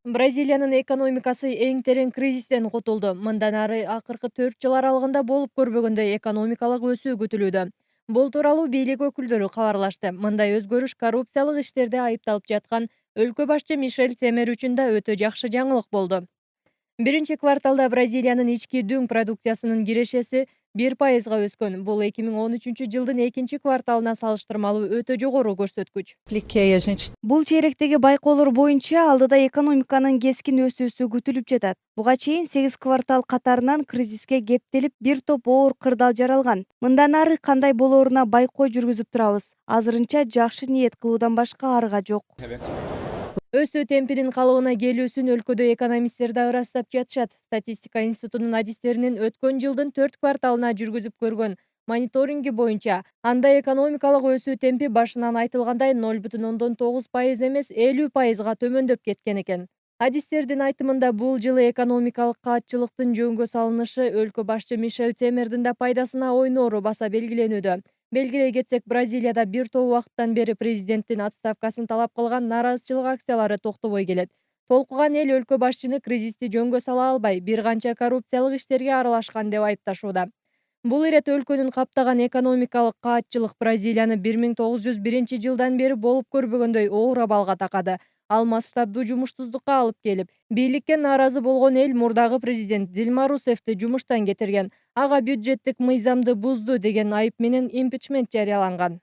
Бразилиянын экономикасы эң терең кризистен кутулду. Мындан ары акыркы 4 жыл аралыгында болуп көрбөгөндөй экономикалык өсүү күтүлүүдө. Бул тууралуу бийлик өкүлдөрү кабарлашты. Мындай өзгөрүш коррупциялык иштерде айыпталып жаткан өлкө башчы Мишель Темер үчүн да өтө жакшы жаңылык болду. Биринчи кварталда Бразилиянын ички дүң продукциясынын кирешеси 1%га өскөн. Бул 2013 жылдын экинчи кварталына салыштырмалуу өтө жогору көрсөткүч. Бул чейректеги байкоолор боюнча алдыда экономиканын кескин өсүүсү күтүлүп жатат. Буга чейин 8 квартал катарынан кризиске кептелип, бир топ оор кырдаал жаралган. Мындан ары кандай болооруна байкоо жүргүзүп турабыз. Азырынча жакшы ниет кылуудан башка арга жок. Өсүү темпинин калыбына келүүсүн өлкөдө экономисттер да ырастап жатышат. Статистика институтунун адистеринин өткөн жылдын 4 кварталына жүргүзүп көргөн мониторинги боюнча, анда экономикалык өсүү темпи башынан айтылгандай 0,9% эмес 50%га төмөндөп кеткен экен. Адистердин айтымында бул жылы экономикалык каатчылыктын жөнгө салынышы өлкө башчы Мишель Темердин да пайдасына ойноору баса белгиленүүдө. Белгилей кетсек, Бразилияда бир топ убакыттан бери президенттин отставкасын талап кылган нааразычылык акциялары токтобой келет. Толкуган эл өлкө башчыны кризисти жөнгө сала албай, бир канча коррупциялык иштерге аралашкан деп айыпташууда. Бул ирет өлкөнүн каптаган экономикалык каатчылык Бразилияны 1901 жылдан бери болуп көрбөгөндөй оор абалга такады. Ал масштабдуу жумуштуздукка алып келип, бийликке нааразы болгон эл мурдагы президент Дилма Русефти жумуштан кетирген. Ага бюджеттик мыйзамды бузду деген айып менен импичмент жарыяланган.